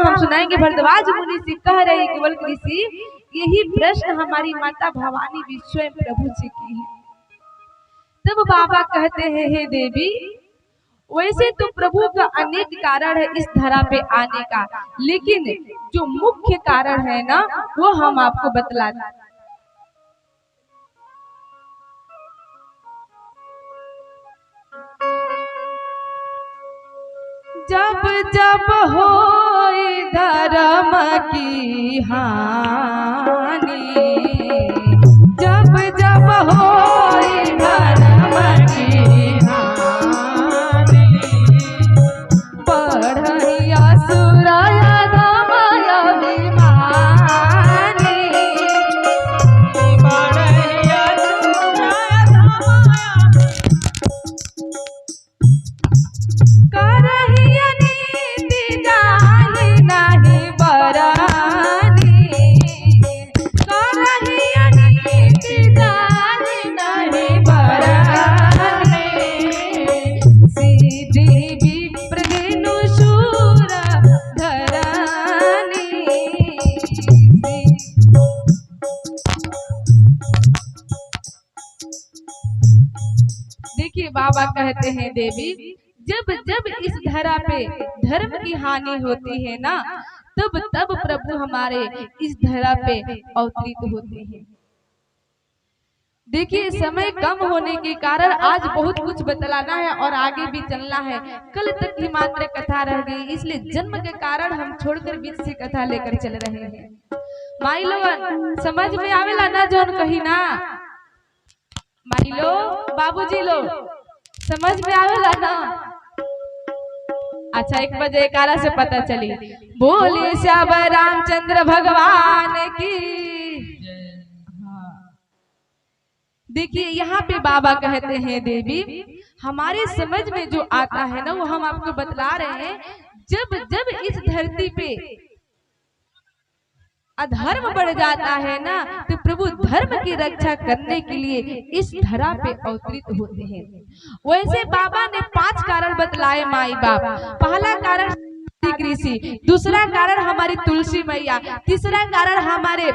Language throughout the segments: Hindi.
हम सुनाएंगे भरद्वाज मुनि से कह रहे केवल ऋषि, यही प्रश्न हमारी माता भवानी भी स्वयं प्रभु से की है। तब बाबा कहते हैं, हे देवी, वैसे तो प्रभु का अनेक कारण है इस धरा पे आने का, लेकिन जो मुख्य कारण है ना वो हम आपको बतलाते। जब जब हो धर्म की हानि, जब जब हो धर्म की हानि, बढ़िया सुराय धमाय अभिमानी, बढ़िया सुराय धमाय करहिया नीति जाहि नहीं बरानी, करहिया नीति जाहि नहीं बरानी, सीधी विप्र धेनु शूर धरानी। देखिए बाबा कहते हैं, देवी, जब जब इस धरा पे धर्म की हानि होती है ना, तब तब प्रभु हमारे इस धरा पे अवतरित होते हैं। देखिए समय कम होने के कारण आज बहुत कुछ बतलाना है और आगे भी चलना है। कल तक की मात्र कथा रह गई, इसलिए जन्म के कारण हम छोड़कर बीच से कथा लेकर चल रहे हैं। माई लोगन समझ में आवेला ना जोन कही ना, माई लो बाबूजी लो समझ में आवेला ना। अच्छा 1 बजे 11 से पता चली। बोले श्याम रामचंद्र भगवान की। हाँ। देखिए यहाँ पे बाबा कहते हैं, देवी, हमारे समझ में जो आता है ना वो हम आपको बतला रहे हैं। जब जब इस धरती पे अधर्म बढ़ जाता है ना, तो प्रभु धर्म की रक्षा करने के लिए इस धरा पे अवतरित होते हैं। वैसे बाबा ने 5 कारण बतलाए माई बाप। पहला कारण ऋषि, दूसरा कारण हमारी तुलसी मैया, तीसरा कारण हमारे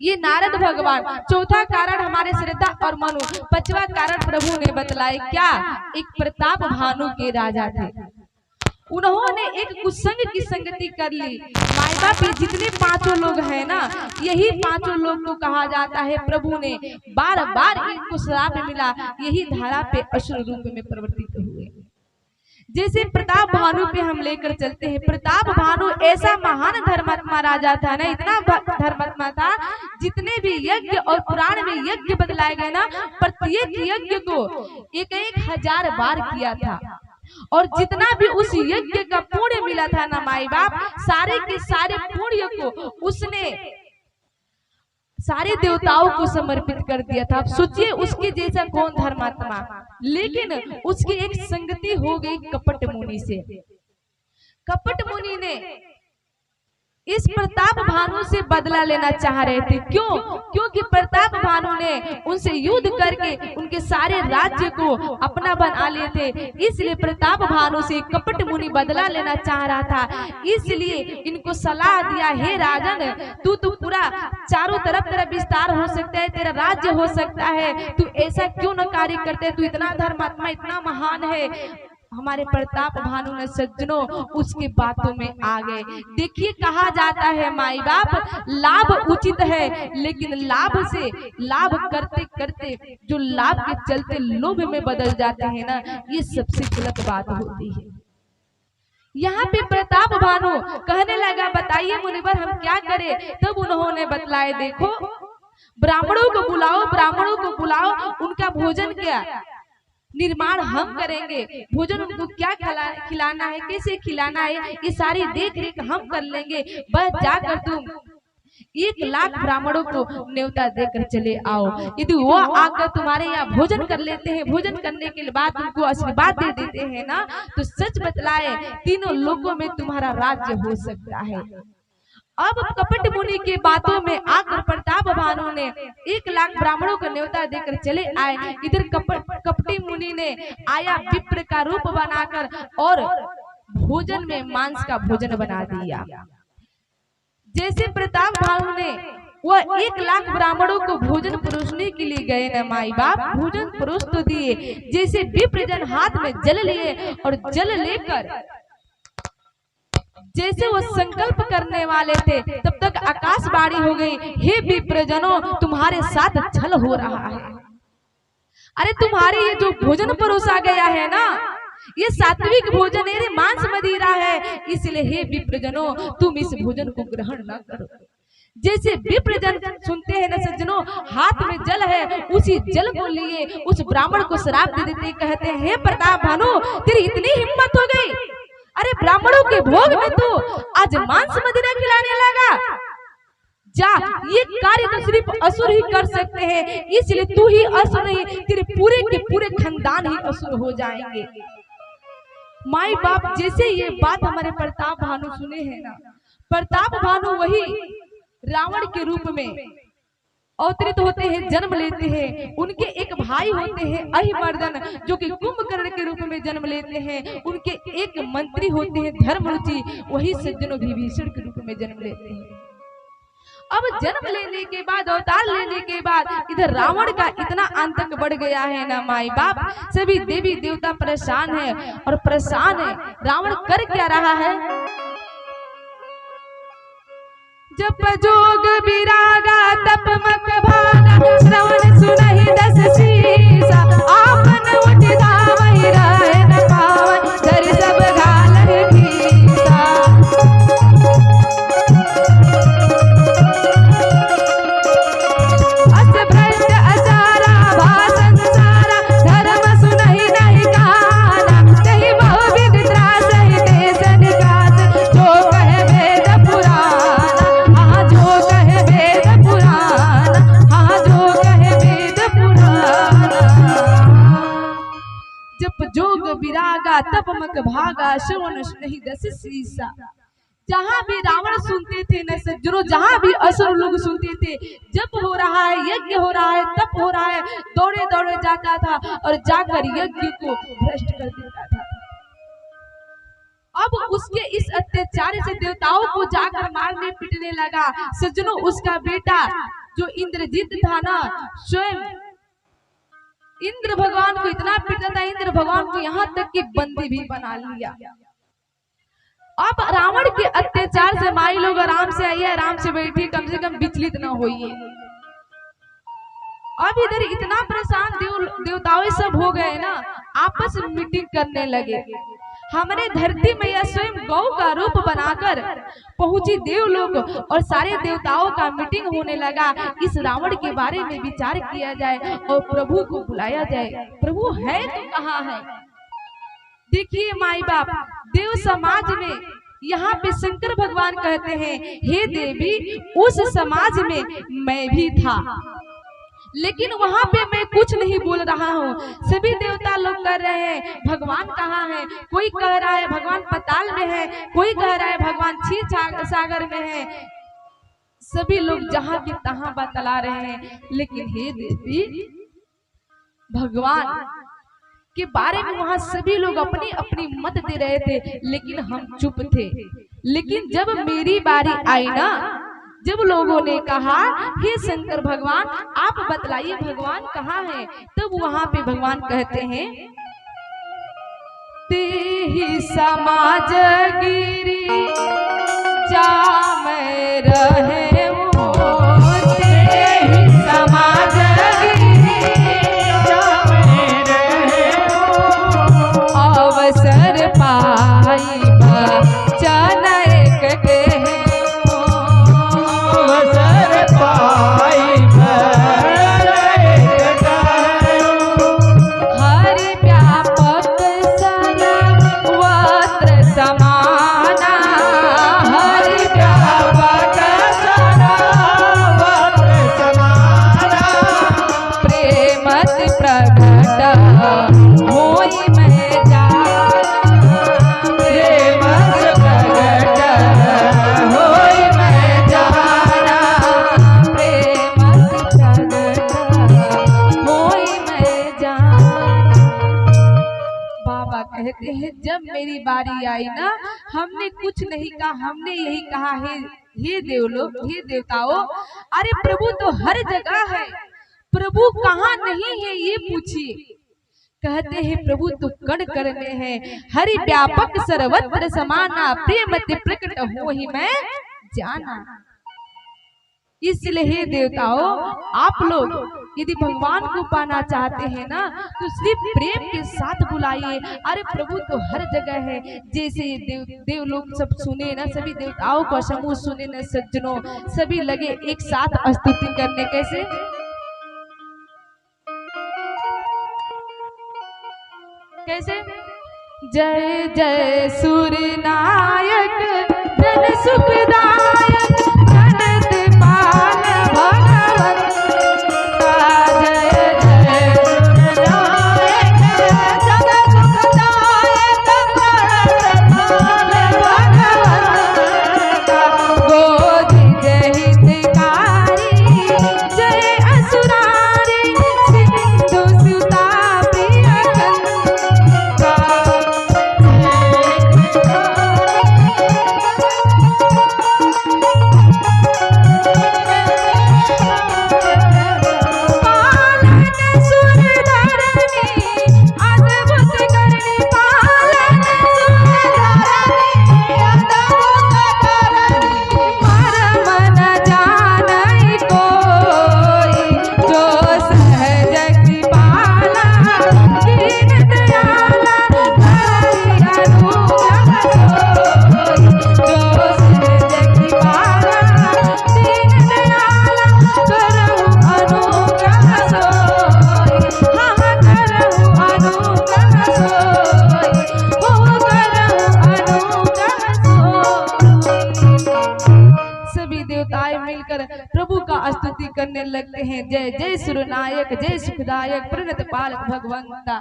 ये नारद भगवान, चौथा कारण हमारे श्रद्धा और मनु, 5वां कारण प्रभु ने बतलाए क्या, एक प्रताप भानु के राजा थे। उन्होंने एक कुसंग की संगति कर ली। माई बाप ये जितने 5 लोग हैं ना, यही 5 लोग को कहा जाता है प्रभु ने बार बार इनको श्राप मिला, यही धारा पे असुर रूप में परिवर्तित हुए। जैसे प्रताप भानु पे हम लेकर चलते हैं। प्रताप भानु ऐसा महान धर्मात्मा राजा था ना, इतना धर्मात्मा था, जितने भी यज्ञ और पुराण में यज्ञ बतलाए गए ना, प्रत्येक यज्ञ को 1,000 बार किया था। और जितना भी उस यज्ञ का पुण्य मिला था ना माई बाप, सारे के सारे पुण्य को उसने सारे देवताओं को समर्पित कर दिया था। आप सोचिए उसके जैसा कौन धर्मात्मा, लेकिन उसकी एक संगति हो गई कपट मुनि से। कपट मुनि ने इस प्रताप भानु से बदला लेना चाह रहे थे। क्यों? क्योंकि प्रताप भानु ने उनसे युद्ध करके उनके सारे राज्य को अपना बना लिए थे। इसलिए प्रताप भानु से कपट मुनि बदला लेना चाह रहा था। इसलिए इनको सलाह दिया, हे राजन, तू तो पूरा चारों तरफ तेरा विस्तार हो सकता है, तेरा राज्य हो सकता है, तू ऐसा क्यों न कार्य करते, तू इतना धर्मात्मा इतना महान है। हमारे प्रताप भानु ने सज्जनों उसकी बातों में आ गए। देखिए कहा जाता है माई बाप, लाभ उचित है, लेकिन लाभ से लाभ करते करते जो लाभ के चलते लोभ में बदल जाते हैं ना, ये सबसे गलत बात होती है। यहाँ पे प्रताप भानु कहने लगा, बताइए मुनिवर हम क्या करें? तब उन्होंने बतलाए, देखो ब्राह्मणों को बुलाओ, ब्राह्मणों को बुलाओ, उनका भोजन क्या निर्माण हम करेंगे, भोजन उनको क्या खिलाना है, कैसे खिलाना है, ये सारी देख रेख हम कर लेंगे। बस जाकर तुम 1,00,000 ब्राह्मणों को न्योता देकर चले आओ। यदि वो आकर तुम्हारे यहाँ भोजन कर लेते हैं, भोजन करने के बाद उनको आशीर्वाद दे देते हैं ना, तो सच बतलाए तीनों लोगों में तुम्हारा राज्य हो सकता है। अब कपट मुनि की बातों में आकर प्रताप भानु ने 1,00,000 ब्राह्मणों को न्योता देकर चले आए। इधर कपटी मुनि ने आया विप्र का रूप बनाकर और भोजन में मांस का भोजन बना दिया। जैसे प्रताप भानु ने वह 1 लाख ब्राह्मणों को भोजन परोसने के लिए गए न माई बाप, भोजन परोस तो दिए। जैसे विप्रजन हाथ में जल लिए और जल लेकर जैसे वो संकल्प करने वाले थे, तब तक आकाशवाणी हो गई, हे विप्रजनों तुम्हारे साथ छल हो रहा है। अरे तुम्हारे ये जो भोजन परोसा गया है ना, ये सात्विक भोजन है, मांस मदिरा है, इसलिए हे विप्रजनों तुम इस भोजन को ग्रहण न करो। जैसे विप्रजन सुनते हैं न सज्जनों, हाथ में जल है, उसी जल को लिए उस ब्राह्मण को श्राप दे देते, कहते हैं हे प्रताप भानु तेरी इतनी हिम्मत हो गई, अरे ब्राह्मणों के भोग में तू आज मांस मदिरा खिलाने लगा, जा ये कार्य तो सिर्फ असुर ही कर सकते हैं, इसलिए तू ही असुर नहीं, तेरे पूरे के पूरे खानदान ही असुर हो जाएंगे। माई बाप जैसे ये बात हमारे प्रताप भानु सुने हैं ना, प्रताप भानु वही रावण के रूप में अवतरित होते हैं, जन्म लेते हैं। उनके एक भाई होते हैं अहिमर्दन, जो कि कुंभकर्ण के रूप में जन्म लेते हैं। उनके एक मंत्री होते हैं धर्मरुचि, वही सज्जनों विभीषण के रूप में जन्म लेते हैं। अब जन्म लेने के बाद, अवतार लेने के बाद इधर रावण का इतना आतंक बढ़ गया है ना माई बाप, सभी देवी देवता परेशान है और परेशान है। रावण कर क्या रहा है, जप जोग विरागा तप मक भागा, श्रवण सुनहि 10 शीसा, आपन उठ धावहि रहे न पावन, धरि सब घालहि घीसा। अस भ्रष्ट अचारा भाषण सारा, धर्म सुनहि नहीं काना, कहि बहु विध त्रासहि देश निकास, जो कहे वेद पुराना, जो कहे वेद पुराण, हाँ जो कहे वेद पुराण। जप जोग विरागा तप मक भागा, श्रवण सुनहि 10 शीसा। जहाँ भी रावण सुनते थे न सज्जनों, जहाँ भी असुर लोग सुनते थे, जप हो रहा है, यज्ञ हो रहा है, तप हो रहा है, दौड़े दौड़े जाता था और जाकर यज्ञ को भ्रष्ट कर देता था। अब उसके इस अत्याचार से देवताओं को जाकर मारने पीटने लगा। सज्जनों उसका बेटा जो इंद्रजीत था ना, स्वयं इंद्र भगवान को इतना पीटा था, इंद्र भगवान को यहाँ तक कि बंदी भी बना लिया। अब रावण के अत्याचार से माई लोग आराम से आइए, आराम से बैठिए, कम से कम विचलित न होइए। अब इधर इतना परेशान देवताओं सब हो गए ना, आपस में मीटिंग करने लगे। हमारे धरती मैया स्वयं गौ का रूप बनाकर पहुंची देवलोक और सारे देवताओं का मीटिंग होने लगा। इस रावण के बारे में विचार किया जाए और प्रभु को बुलाया जाए। प्रभु है तो कहाँ है? देखिए माई बाप, देव समाज में यहाँ पे शंकर भगवान कहते हैं, हे देवी उस समाज में मैं भी था, लेकिन वहां पे मैं कुछ नहीं बोल रहा हूँ। सभी देवता लोग कर रहे हैं भगवान कहाँ है, कोई कह रहा है भगवान पताल में है, कोई कह रहा है भगवान क्षीर सागर में है। सभी लोग जहाँ के तहाँ बतला रहे हैं, लेकिन हे देवी भगवान के बारे में वहां सभी लोग अपनी अपनी मत दे रहे थे, लेकिन हम चुप थे। लेकिन जब मेरी बारी आई ना, जब लोगों ने कहा हे शंकर भगवान आप बतलाइए भगवान कहाँ है, तब वहां पे भगवान कहते हैं, तेहि समाज गिरी जा मैं रहे वो, तेहि समाज गिरी जा मैं रहे वो, अवसर पाई बचन एक के हमने कुछ नहीं कहा, हमने यही कहा है हे देवलोक, हे देवताओं, अरे प्रभु तो हर जगह है, प्रभु कहाँ नहीं है ये पूछिए। कहते हैं प्रभु तो कण कण में है, हरि व्यापक सर्वत्र समाना, प्रेम ते प्रकट हो ही मैं जाना। इसलिए हे देवताओं, आप लोग यदि भगवान को पाना चाहते हैं ना तो सिर्फ प्रेम के साथ बुलाइए। अरे प्रभु तो हर जगह है। जैसे देव लोग सब सुने ना, सभी देवताओं का समूह सुने ना सज्जनों, सभी लगे एक साथ स्तुति करने। कैसे? कैसे? जय जय सूर्य नायक, जन सुखदायक, जगत पाल भगवंता। जय जय सूर्य नायक, जन सुखदायक, जगत पाल भगवंता। गोदी जय हितकारी, जय असुरारी, सिंधु सुता प्रिय कंका। प्रभु का स्तुति करने लगते हैं। जय जय सुरनायक, जय सुखदायक, प्रणत पालक भगवंता।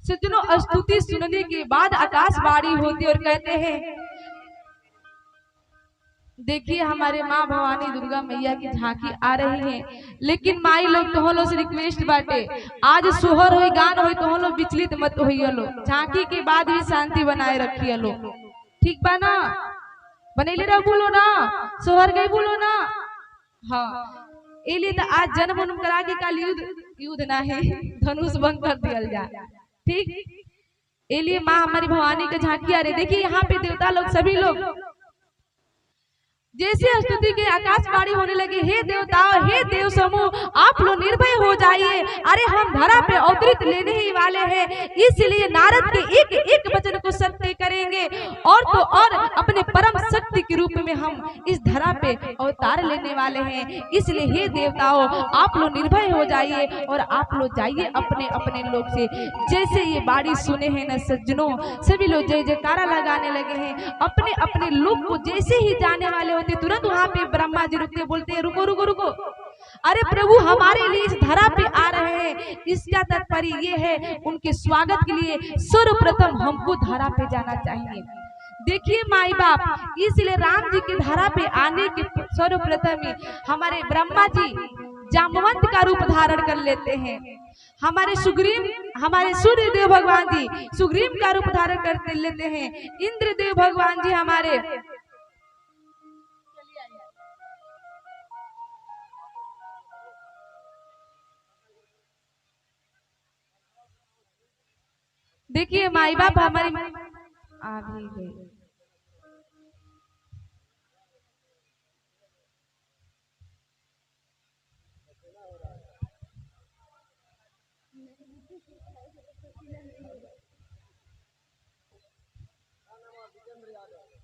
सज्जनों, स्तुति सुनने के बाद आकाशवाणी होती और कहते हैं, देखिए हमारे माँ भवानी दुर्गा मैया की झांकी आ रही है, लेकिन माई लोग तो से रिक्वेस्ट बाटे, आज सोहर हो गान हो तो लोग विचलित मत होइए लो, झांकी के बाद भी शांति बनाए रखिए लो। ठीक बा ना? बनेले रह बोलो ना, सोहर गई बोलो ना। हाँ, इसलिए तो आज जन्म उन्म करा के काल युद्ध ना है, धनुष भंग कर दिया जाए। ठीक, इसलिए माँ हमारी भवानी के झांकी आ रही। देखिए यहाँ पे देवता लोग सभी लोग जैसे स्तुति के आकाशवाणी होने लगी, हे देवताओं, हे देव समूह, आप लोग निर्भय हो जाइए। अरे हम धरा पे अवतरित लेने ही वाले हैं, इसलिए नारद के एक एक वचन को सत्य करेंगे और तो और अपने परम शक्ति के रूप में हम इस धरा पे अवतार लेने वाले हैं। इसलिए हे देवताओं, आप लोग निर्भय हो जाइए और आप लोग जाइए अपने अपने लोग से। जैसे ये बाड़ी सुने हैं न सज्जनों, सभी लोग जय जयकारा लगाने लगे हैं। अपने अपने लोग को जैसे ही जाने वाले होते तुरंत वहां पे ब्रह्मा जी रुकते, बोलते हैं रुको रुको रुको, अरे प्रभु हमारे लिए इस धरा पे आ रहे हैं। इसका तात्पर्य ये है, उनके स्वागत के लिए सर्वप्रथम हमको धरा पे जाना चाहिए। देखिए माई बाप, इसलिए राम जी के धरा पे आने के सर्वप्रथम ही हमारे ब्रह्मा जी जामवंत का रूप धारण कर लेते हैं। हमारे सुग्रीव, हमारे सूर्य देव भगवान जी सुग्रीव का रूप धारण कर लेते हैं। इंद्र देव भगवान जी हमारे, देखिए माई बाप हमारी आ भी गई।